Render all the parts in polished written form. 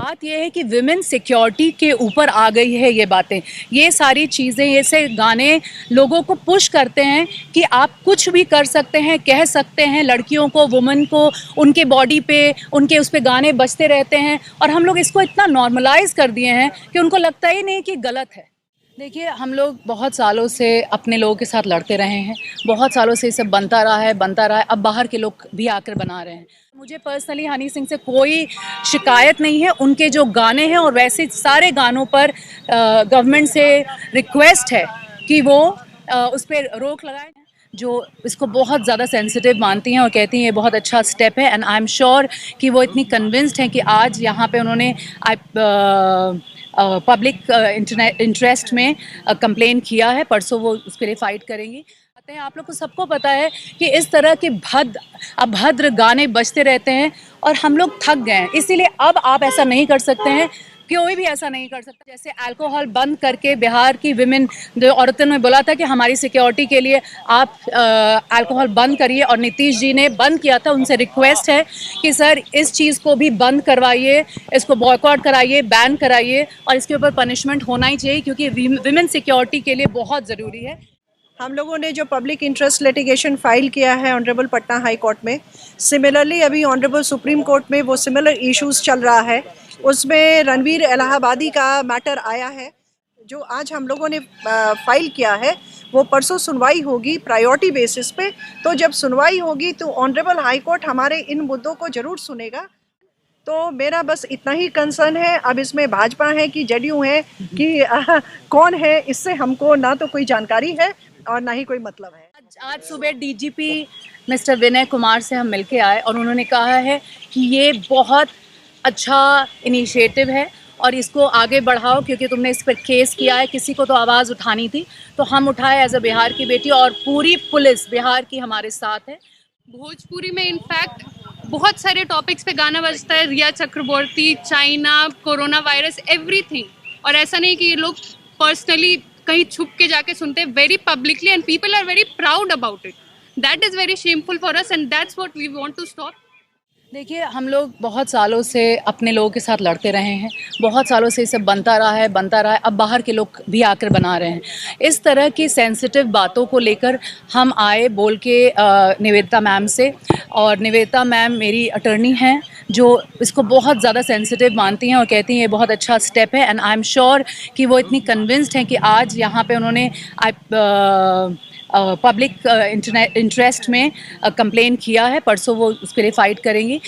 बात यह है कि विमेन सिक्योरिटी के ऊपर आ गई है ये बातें, ये सारी चीज़ें, ऐसे गाने लोगों को पुश करते हैं कि आप कुछ भी कर सकते हैं, कह सकते हैं, लड़कियों को, वुमेन को, उनके बॉडी पे, उनके उस पे गाने बजते रहते हैं और हम लोग इसको इतना नॉर्मलाइज कर दिए हैं कि उनको लगता ही नहीं कि गलत है। देखिए, हम लोग बहुत सालों से अपने लोगों के साथ लड़ते रहे हैं, बहुत सालों से ये सब बनता रहा है, अब बाहर के लोग भी आकर बना रहे हैं। मुझे पर्सनली हनी सिंह से कोई शिकायत नहीं है, उनके जो गाने हैं और वैसे सारे गानों पर गवर्नमेंट से रिक्वेस्ट है कि वो उस पर रोक लगाएं। जो इसको बहुत ज़्यादा सेंसिटिव मानती हैं और कहती हैं ये बहुत अच्छा स्टेप है, एंड आई एम श्योर कि वो इतनी कन्विंस्ड हैं कि आज यहाँ पे उन्होंने पब्लिक इंटरेस्ट में कंप्लेन किया है, परसों वो उसके लिए फ़ाइट करेंगी। आप लोग को सबको पता है कि इस तरह के अभद्र गाने बजते रहते हैं और हम लोग थक गए हैं, इसीलिए अब आप ऐसा नहीं कर सकते हैं, कोई भी ऐसा नहीं कर सकता। जैसे अल्कोहल बंद करके बिहार की विमेन जो औरतों ने बोला था कि हमारी सिक्योरिटी के लिए आप अल्कोहल बंद करिए, और नीतीश जी ने बंद किया था। उनसे रिक्वेस्ट है कि सर इस चीज़ को भी बंद करवाइए, इसको बॉयकॉट कराइए, बैन कराइए, और इसके ऊपर पनिशमेंट होना ही चाहिए क्योंकि विमेन सिक्योरिटी के लिए बहुत ज़रूरी है। हम लोगों ने जो पब्लिक इंटरेस्ट लिटिगेशन फाइल किया है ऑनरेबल पटना हाई कोर्ट में, सिमिलरली अभी ऑनरेबल सुप्रीम कोर्ट में वो सिमिलर इश्यूज चल रहा है। उसमें रणवीर इलाहाबादी का मैटर आया है जो आज हम लोगों ने फाइल किया है। वो परसों सुनवाई होगी प्रायोरिटी बेसिस पे। तो जब सुनवाई होगी तो ऑनरेबल हाई कोर्ट हमारे इन मुद्दों को ज़रूर सुनेगा। तो मेरा बस इतना ही कंसर्न है। अब इसमें भाजपा है कि जेडीयू है कि कौन है, इससे हमको ना तो कोई जानकारी है और ना ही कोई मतलब है। आज सुबह डीजीपी मिस्टर विनय कुमार से हम मिलके आए और उन्होंने कहा है कि ये बहुत अच्छा इनिशिएटिव है और इसको आगे बढ़ाओ, क्योंकि तुमने इस पर केस किया है, किसी को तो आवाज़ उठानी थी, तो हम उठाए एज अ बिहार की बेटी, और पूरी पुलिस बिहार की हमारे साथ है। भोजपुरी में इनफैक्ट बहुत सारे टॉपिक्स पे गाना बजता है, रिया चक्रवर्ती, चाइना, कोरोना वायरस, एवरीथिंग। और ऐसा नहीं कि ये लोग पर्सनली कहीं छुप के जाके सुनते हैं, very publicly, and people are very proud about it. That is very shameful for us and that's what we want to stop. देखिए, हम लोग बहुत सालों से अपने लोगों के साथ लड़ते रहे हैं, बहुत सालों से ये सब बनता रहा है, अब बाहर के लोग भी आकर बना रहे हैं। इस तरह की सेंसिटिव बातों को लेकर हम आए बोल के निवेदिता मैम से, और निवेदिता मैम मेरी अटर्नी हैं जो इसको बहुत ज़्यादा सेंसिटिव मानती हैं और कहती हैं ये बहुत अच्छा स्टेप है, एंड आई एम श्योर कि वो इतनी कन्विंस्ड हैं कि आज यहाँ पे उन्होंने पब्लिक इंटरेस्ट में कंप्लेन किया है, परसों वो उसके लिए फ़ाइट करेंगी।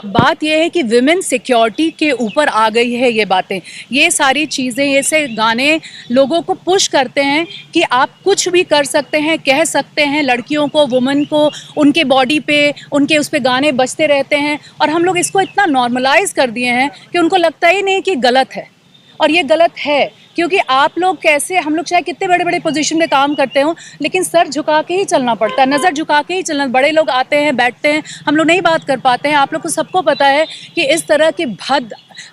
बात यह है कि विमेन सिक्योरिटी के ऊपर आ गई है ये बातें, ये सारी चीज़ें, ऐसे गाने लोगों को पुश करते हैं कि आप कुछ भी कर सकते हैं, कह सकते हैं, लड़कियों को, वुमेन को, उनके बॉडी पे, उनके उस पे गाने बजते रहते हैं और हम लोग इसको इतना नॉर्मलाइज कर दिए हैं कि उनको लगता ही नहीं कि गलत है। और ये गलत है क्योंकि आप लोग कैसे, हम लोग चाहे कितने बड़े बड़े पोजीशन में काम करते हो, लेकिन सर झुका के ही चलना पड़ता है, नज़र झुका के ही चलना। बड़े लोग आते हैं, बैठते हैं, हम लोग नहीं बात कर पाते हैं। आप लोग को सबको पता है कि इस तरह के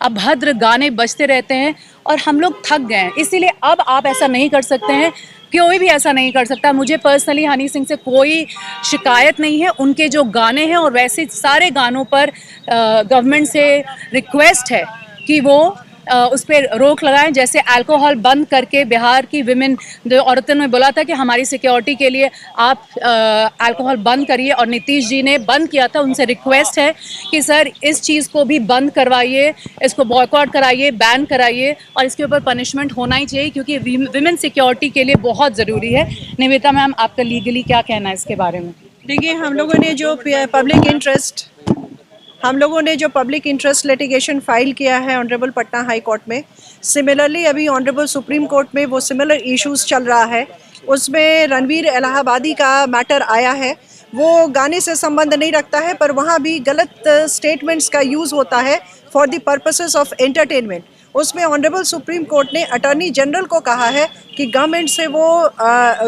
अभद्र गाने बजते रहते हैं और हम लोग थक गए हैं, इसीलिए अब आप ऐसा नहीं कर सकते हैं, कोई भी ऐसा नहीं कर सकता। मुझे पर्सनली हनी सिंह से कोई शिकायत नहीं है, उनके जो गाने हैं और वैसे सारे गानों पर गवर्नमेंट से रिक्वेस्ट है कि वो उस पर रोक लगाएं। जैसे अल्कोहल बंद करके बिहार की विमेन जो औरतों ने बोला था कि हमारी सिक्योरिटी के लिए आप अल्कोहल बंद करिए, और नीतीश जी ने बंद किया था। उनसे रिक्वेस्ट है कि सर इस चीज़ को भी बंद करवाइए, इसको बॉयकॉट कराइए, बैन कराइए, और इसके ऊपर पनिशमेंट होना ही चाहिए क्योंकि विमेन सिक्योरिटी के लिए बहुत ज़रूरी है। निवेदिता मैम, आपका लीगली क्या कहना है इसके बारे में? देखिए, हम लोगों ने जो पब्लिक इंटरेस्ट लिटिगेशन फाइल किया है ऑनरेबल पटना हाई कोर्ट में, सिमिलरली अभी ऑनरेबल सुप्रीम कोर्ट में वो सिमिलर इश्यूज चल रहा है। उसमें रणवीर इलाहाबादी का मैटर आया है। वो गाने से संबंध नहीं रखता है, पर वहाँ भी गलत स्टेटमेंट्स का यूज़ होता है for the purposes of entertainment. उसमें ऑनरेबल सुप्रीम कोर्ट ने अटॉर्नी जनरल को कहा है कि गवर्नमेंट से वो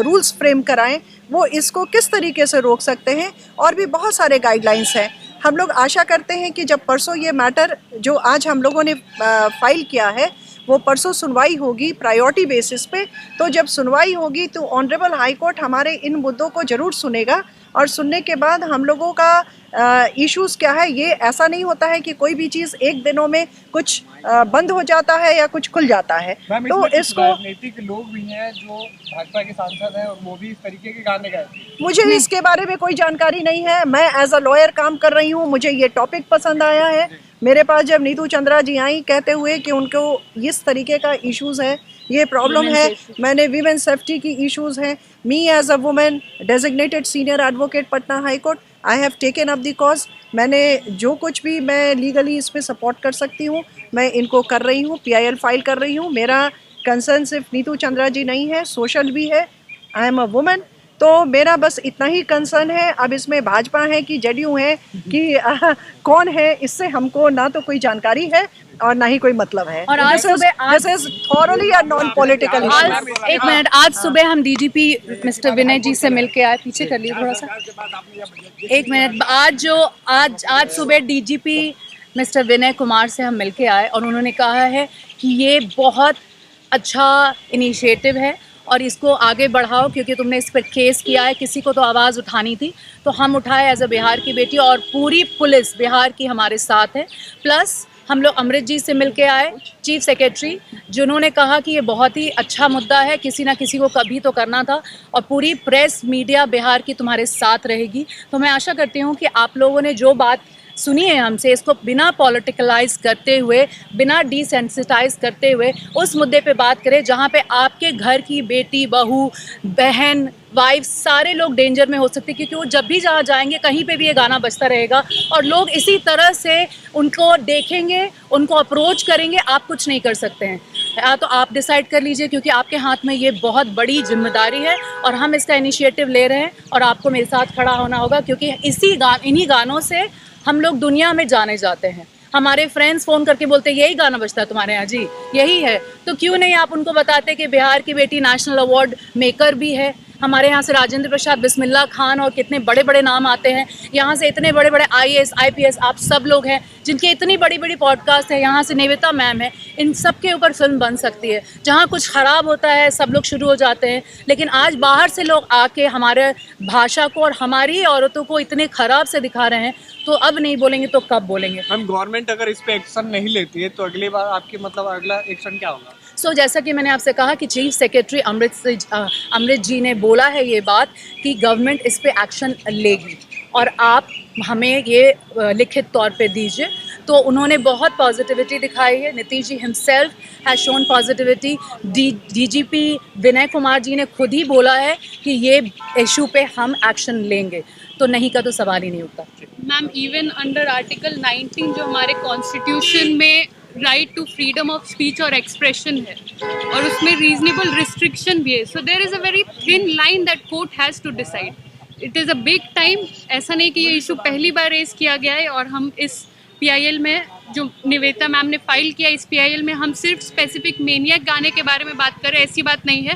रूल्स फ्रेम कराएं, वो इसको किस तरीके से रोक सकते हैं, और भी बहुत सारे गाइडलाइंस हैं। हम लोग आशा करते हैं कि जब परसों ये मैटर जो आज हम लोगों ने फाइल किया है, वो परसों सुनवाई होगी प्रायोरिटी बेसिस पे। तो जब सुनवाई होगी तो ऑनरेबल हाई कोर्ट हमारे इन मुद्दों को ज़रूर सुनेगा, और सुनने के बाद हम लोगों का इश्यूज क्या है, ये ऐसा नहीं होता है कि कोई भी चीज़ एक दिनों में कुछ बंद हो जाता है या कुछ खुल जाता है। तो इसको राजनीतिक लोग भी हैं जो भाजपा के सांसद हैं और वो भी इस तरीके के गाने गाए थे। मुझे इसके बारे में कोई जानकारी नहीं है। मैं एज अ लॉयर काम कर रही हूँ, मुझे ये टॉपिक पसंद आया है। मेरे पास जब नीतू चंद्रा जी आई कहते हुए कि उनको इस तरीके का इश्यूज है, ये प्रॉब्लम है, मैंने वीमेन सेफ्टी की इश्यूज हैं, me as a women designated senior advocate Patna High Court, I have taken up the cause. मैंने जो कुछ भी मैं लीगली इस पे सपोर्ट कर सकती हूँ मैं इनको कर रही हूँ, PIL फाइल कर रही हूँ। मेरा कंसर्न सिर्फ नीतू चंद्रा जी नहीं है, सोशल भी है। आई एम अ वुमेन, तो मेरा बस इतना ही कंसर्न है। अब इसमें भाजपा है कि जेडीयू है कि कौन है, इससे हमको ना तो कोई जानकारी है और ना ही कोई मतलब है। और आज this is thoroughly a non political issue. एक मिनट, आज सुबह हम DGP मिस्टर विनय जी से मिलके आए, पीछे कर लिए थोड़ा सा, एक मिनट। आज सुबह DGP मिस्टर विनय कुमार से हम मिलके आए और उन्होंने कहा है कि ये बहुत अच्छा इनिशिएटिव है और इसको आगे बढ़ाओ, क्योंकि तुमने इस पर केस किया है, किसी को तो आवाज़ उठानी थी, तो हम उठाए एज अ बिहार की बेटी, और पूरी पुलिस बिहार की हमारे साथ है। प्लस हम लोग अमृत जी से मिलके आए, चीफ सेक्रेटरी, जिन्होंने कहा कि ये बहुत ही अच्छा मुद्दा है, किसी ना किसी को कभी तो करना था, और पूरी प्रेस मीडिया बिहार की तुम्हारे साथ रहेगी। तो मैं आशा करती हूँ कि आप लोगों ने जो बात सुनी है हमसे, इसको बिना पॉलिटिकलाइज करते हुए, बिना डिसेंसिटाइज करते हुए उस मुद्दे पे बात करें जहाँ पे आपके घर की बेटी, बहू, बहन, वाइफ, सारे लोग डेंजर में हो सकते हैं, क्योंकि वो जब भी जहाँ जाएंगे कहीं पे भी ये गाना बजता रहेगा और लोग इसी तरह से उनको देखेंगे, उनको अप्रोच करेंगे। आप कुछ नहीं कर सकते हैं, या तो आप डिसाइड कर लीजिए, क्योंकि आपके हाथ में ये बहुत बड़ी जिम्मेदारी है और हम इसका इनिशिएटिव ले रहे हैं और आपको मेरे साथ खड़ा होना होगा, क्योंकि इन्हीं गानों से हम लोग दुनिया में जाने जाते हैं। हमारे फ्रेंड्स फ़ोन करके बोलते यही गाना बजता है तुम्हारे यहाँ जी, यही है, तो क्यों नहीं आप उनको बताते कि बिहार की बेटी नेशनल अवार्ड मेकर भी है। हमारे यहाँ से राजेंद्र प्रसाद, बिस्मिल्लाह खान और कितने बड़े बड़े नाम आते हैं। यहाँ से इतने बड़े बड़े IAS IPS आप सब लोग हैं जिनके इतनी बड़ी बड़ी पॉडकास्ट है। यहाँ से निवेता मैम है, इन सब के ऊपर फिल्म बन सकती है। जहाँ कुछ ख़राब होता है सब लोग शुरू हो जाते हैं, लेकिन आज बाहर से लोग आके हमारे भाषा को और हमारी औरतों को इतने ख़राब से दिखा रहे हैं, तो अब नहीं बोलेंगे तो कब बोलेंगे। हम गवर्नमेंट अगर इस पे एक्शन नहीं लेती है तो अगली बार आपकी मतलब अगला एक्शन क्या होगा? सो जैसा कि मैंने आपसे कहा कि चीफ सेक्रेटरी अमृत जी ने बोला है ये बात कि गवर्नमेंट इस पे एक्शन लेगी और आप हमें ये लिखित तौर पे दीजिए। तो उन्होंने बहुत पॉजिटिविटी दिखाई है। Nitish ji himself has shown positivity. DGP Vinay Kumar ji ने खुद ही बोला है कि ये इशू पे हम एक्शन लेंगे, तो नहीं का तो सवाल ही नहीं उठता। मैम, इवन अंडर आर्टिकल 19 जो हमारे कॉन्स्टिट्यूशन में right to freedom of speech और एक्सप्रेशन है, और उसमें रीजनेबल रिस्ट्रिक्शन भी है। So there is a very thin line that court has to decide. It is a big time. ऐसा नहीं कि ये इशू पहली बार रेज किया गया है, और हम इस PIL में जो निवेता मैम ने फाइल किया, इस PIL में हम सिर्फ स्पेसिफिक मेनियक गाने के बारे में बात कर रहे हैं, ऐसी बात नहीं है।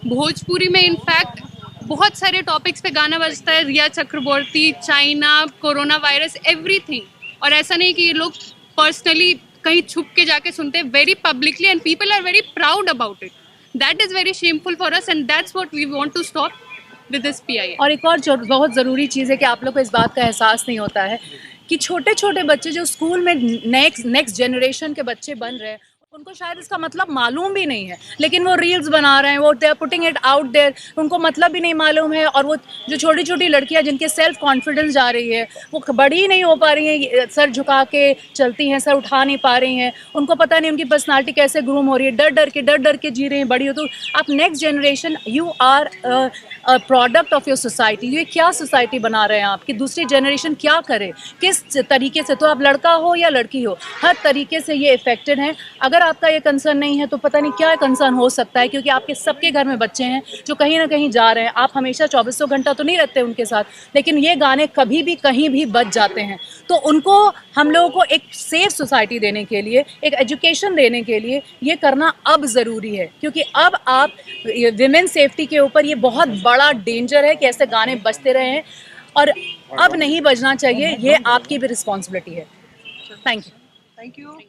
भोजपुरी में इनफैक्ट बहुत सारे टॉपिक्स पे गाना बजता है, रिया चक्रवर्ती, चाइना, कोरोना वायरस, एवरीथिंग। और ऐसा नहीं कि ये लोग पर्सनली कहीं छुप के जाके सुनते हैं, very publicly, and people are very proud about it. That is very shameful for us, and that's what we want to stop with this PIL। और एक और जो बहुत ज़रूरी चीज़ है कि आप लोग को इस बात का एहसास नहीं होता है कि छोटे छोटे बच्चे जो स्कूल में नेक्स्ट जनरेशन के बच्चे बन रहे हैं, उनको शायद इसका मतलब मालूम भी नहीं है, लेकिन वो रील्स बना रहे हैं, वो they are putting it out there, उनको मतलब भी नहीं मालूम है। और वो जो छोटी छोटी लड़कियां जिनके सेल्फ कॉन्फिडेंस जा रही है, वो बड़ी ही नहीं हो पा रही हैं, सर झुका के चलती हैं, सर उठा नहीं पा रही हैं, उनको पता नहीं उनकी पर्सनालिटी कैसे ग्रूम हो रही है, डर डर के जी रही हैं बड़ी हो। तो आप next generation, you are product of your society. ये क्या सोसाइटी बना रहे हैं आप कि दूसरी जनरेशन क्या करे, किस तरीके से, तो आप लड़का हो या लड़की हो, हर तरीके से ये इफेक्टेड हैं। अगर आपका ये कंसर्न नहीं है तो पता नहीं क्या कंसर्न हो सकता है, क्योंकि आपके सबके घर में बच्चे हैं जो कहीं ना कहीं जा रहे हैं। आप हमेशा 24 घंटा तो नहीं रहते उनके साथ, लेकिन ये गाने कभी भी कहीं भी बज जाते हैं। तो उनको, हम लोगों को एक सेफ सोसाइटी देने के लिए, एक एजुकेशन देने के लिए ये करना अब ज़रूरी है, क्योंकि अब आप विमेन सेफ्टी के ऊपर ये बहुत बड़ा डेंजर है कि ऐसे गाने बजते रहे हैं, और अब नहीं बजना चाहिए। ये आपकी भी रिस्पॉन्सिबिलिटी है। Thank you.